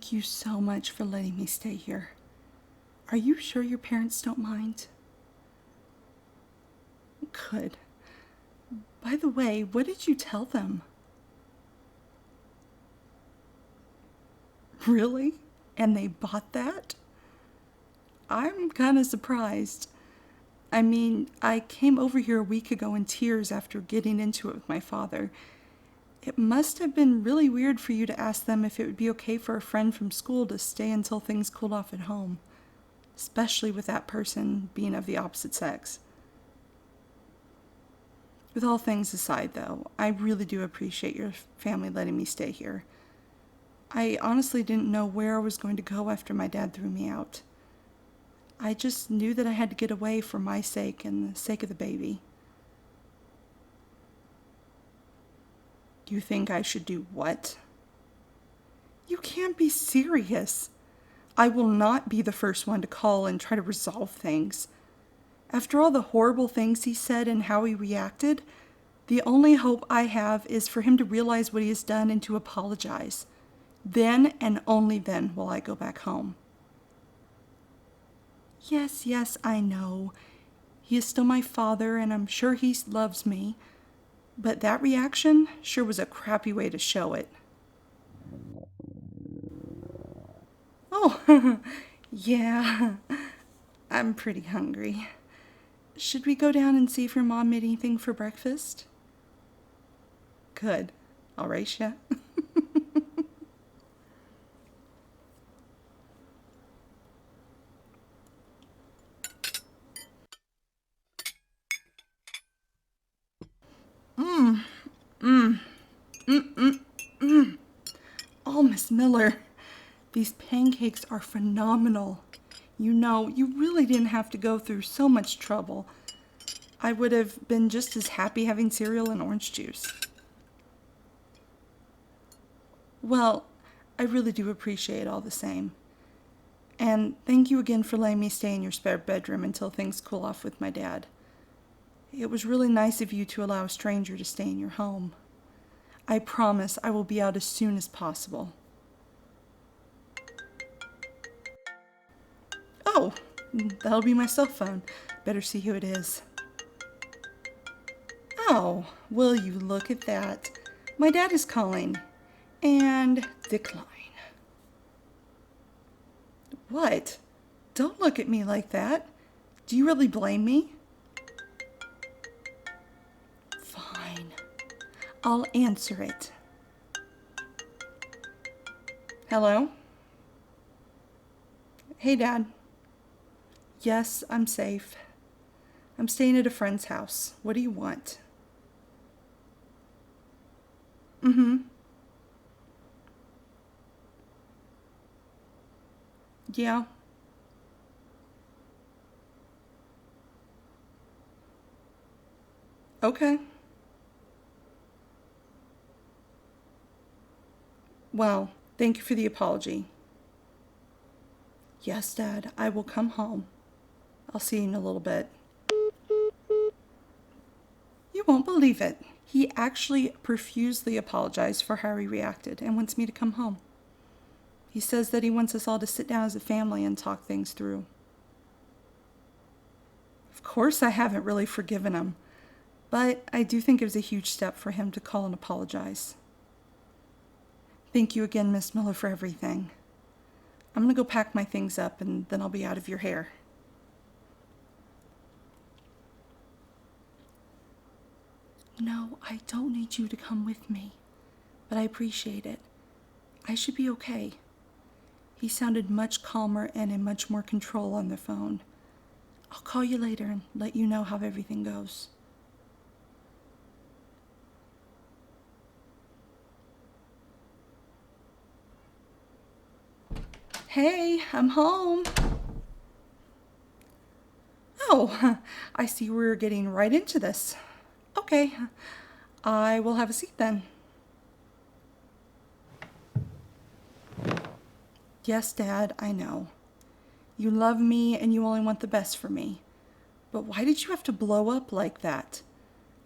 Thank you so much for letting me stay here. Are you sure your parents don't mind? Good. By the way, what did you tell them? Really? And they bought that? I'm kind of surprised. I mean, I came over here a week ago in tears after getting into it with my father. It must have been really weird for you to ask them if it would be okay for a friend from school to stay until things cooled off at home, especially with that person being of the opposite sex. With all things aside, though, I really do appreciate your family letting me stay here. I honestly didn't know where I was going to go after my dad threw me out. I just knew that I had to get away for my sake and the sake of the baby. You think I should do what? You can't be serious. I will not be the first one to call and try to resolve things. After all the horrible things he said and how he reacted, the only hope I have is for him to realize what he has done and to apologize. Then and only then will I go back home. Yes, I know. He is still my father, and I'm sure he loves me. But that reaction sure was a crappy way to show it. Oh, yeah, I'm pretty hungry. Should we go down and see if your mom made anything for breakfast? Good. I'll race ya. Oh, Miss Miller, these pancakes are phenomenal. You know, you really didn't have to go through so much trouble. I would have been just as happy having cereal and orange juice. Well, I really do appreciate it all the same. And thank you again for letting me stay in your spare bedroom until things cool off with my dad. It was really nice of you to allow a stranger to stay in your home. I promise I will be out as soon as possible. Oh, that'll be my cell phone. Better see who it is. Oh, will you look at that? My dad is calling. And decline. What? Don't look at me like that. Do you really blame me? Fine. I'll answer it. Hello? Hey, Dad. Yes, I'm safe. I'm staying at a friend's house. What do you want? Yeah. Okay. Well, thank you for the apology. Yes, Dad, I will come home. I'll see you in a little bit. You won't believe it. He actually profusely apologized for how he reacted and wants me to come home. He says that he wants us all to sit down as a family and talk things through. Of course, I haven't really forgiven him, but I do think it was a huge step for him to call and apologize. Thank you again, Miss Miller, for everything. I'm going to go pack my things up and then I'll be out of your hair. No, I don't need you to come with me, but I appreciate it. I should be okay. He sounded much calmer and in much more control on the phone. I'll call you later and let you know how everything goes. Hey, I'm home. Oh, I see we're getting right into this. Okay, I will have a seat then. Yes, Dad, I know. You love me and you only want the best for me. But why did you have to blow up like that?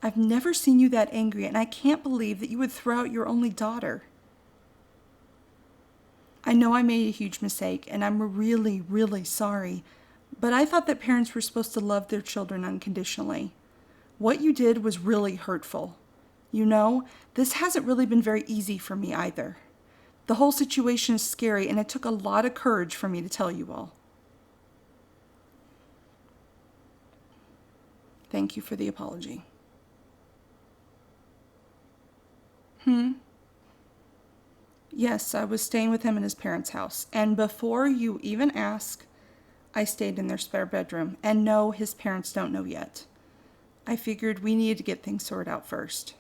I've never seen you that angry, and I can't believe that you would throw out your only daughter. I know I made a huge mistake, and I'm really, really sorry, but I thought that parents were supposed to love their children unconditionally. What you did was really hurtful. You know, this hasn't really been very easy for me either. The whole situation is scary, and it took a lot of courage for me to tell you all. Thank you for the apology. Yes, I was staying with him in his parents' house, and before you even ask, I stayed in their spare bedroom, and no, his parents don't know yet. I figured we needed to get things sorted out first.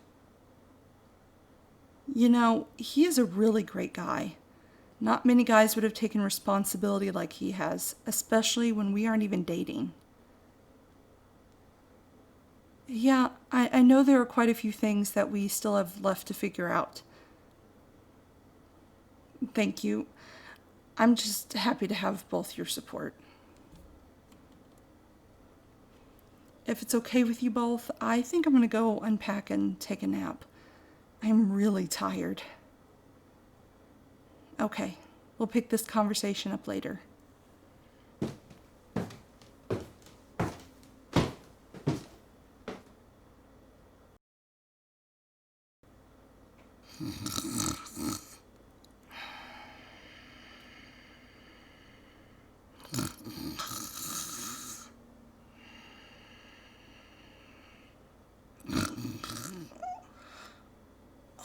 You know, he is a really great guy. Not many guys would have taken responsibility like he has, especially when we aren't even dating. Yeah, I know there are quite a few things that we still have left to figure out. Thank you. I'm just happy to have both your support. If it's okay with you both, I think I'm going to go unpack and take a nap. I'm really tired. Okay, we'll pick this conversation up later.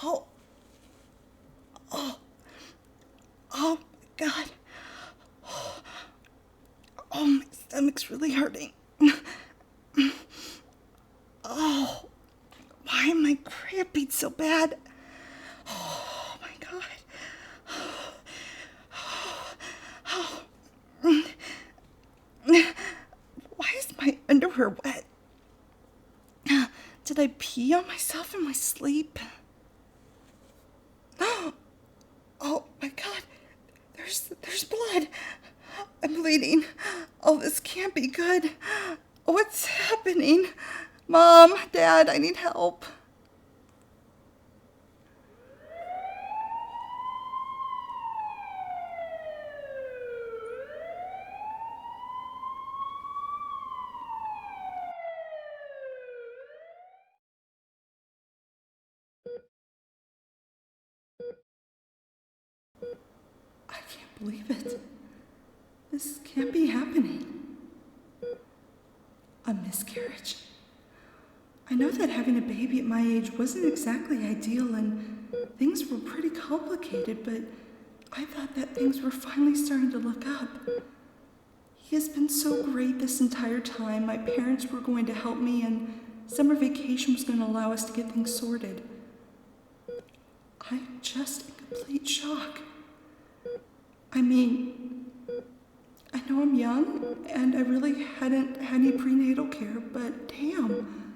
Oh, oh, God. Oh, my stomach's really hurting. Oh, why am I cramping so bad? Oh, my God. Why is my underwear wet? Did I pee on myself in my sleep? Oh my God, there's blood. I'm bleeding. Oh, this can't be good. What's happening? Mom, Dad, I need help. I can't believe it. This can't be happening. A miscarriage. I know that having a baby at my age wasn't exactly ideal and things were pretty complicated, but I thought that things were finally starting to look up. He has been so great this entire time. My parents were going to help me, and summer vacation was going to allow us to get things sorted. I'm just in complete shock. I mean, I know I'm young, and I really hadn't had any prenatal care, but damn,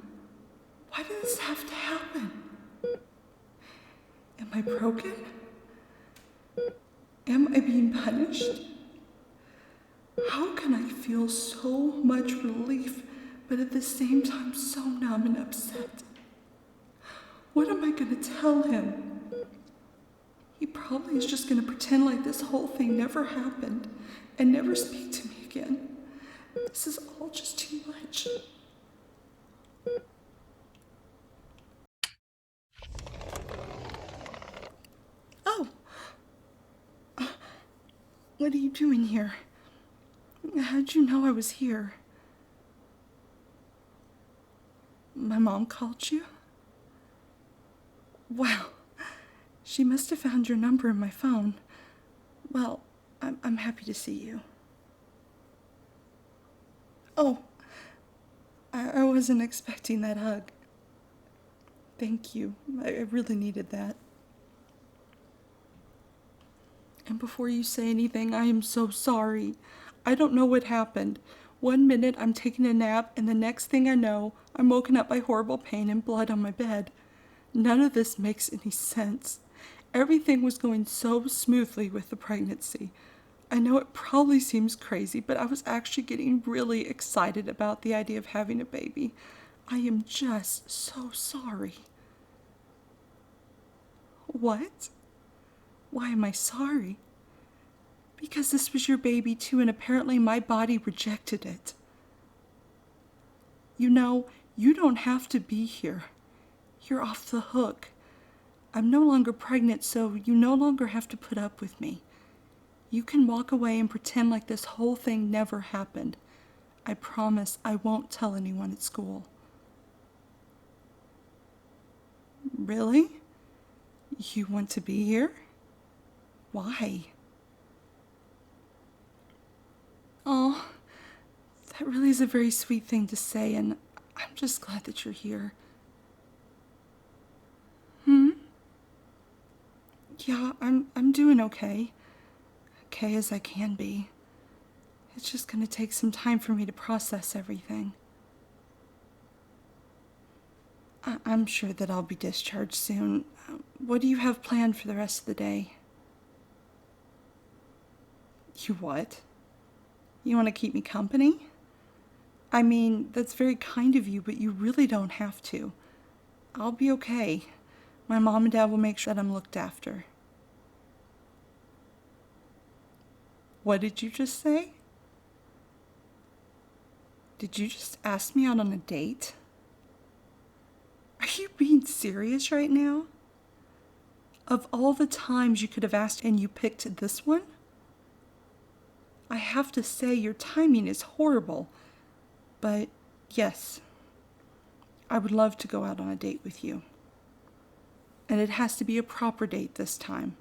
why did this have to happen? Am I broken? Am I being punished? How can I feel so much relief, but at the same time so numb and upset? What am I going to tell him? He probably is just going to pretend like this whole thing never happened and never speak to me again. This is all just too much. Oh, what are you doing here? How'd you know I was here? My mom called you? Wow, she must have found your number in my phone. Well, I'm happy to see you. Oh, I wasn't expecting that hug. Thank you. I really needed that. And before you say anything, I am so sorry. I don't know what happened. One minute I'm taking a nap, and the next thing I know, I'm woken up by horrible pain and blood on my bed. None of this makes any sense. Everything was going so smoothly with the pregnancy. I know it probably seems crazy, but I was actually getting really excited about the idea of having a baby. I am just so sorry. What? Why am I sorry? Because this was your baby too, and apparently my body rejected it. You know, you don't have to be here. You're off the hook. I'm no longer pregnant, so you no longer have to put up with me. You can walk away and pretend like this whole thing never happened. I promise I won't tell anyone at school. Really? You want to be here? Why? Oh, that really is a very sweet thing to say, and I'm just glad that you're here. Yeah, I'm doing okay. Okay as I can be. It's just gonna take some time for me to process everything. I'm sure that I'll be discharged soon. What do you have planned for the rest of the day? You what? You want to keep me company? I mean, that's very kind of you, but you really don't have to. I'll be okay. My mom and dad will make sure that I'm looked after. What did you just say? Did you just ask me out on a date? Are you being serious right now? Of all the times you could have asked and you picked this one? I have to say your timing is horrible, but yes, I would love to go out on a date with you. And it has to be a proper date this time.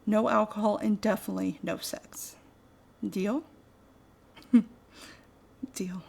No alcohol and definitely no sex. Deal? Deal.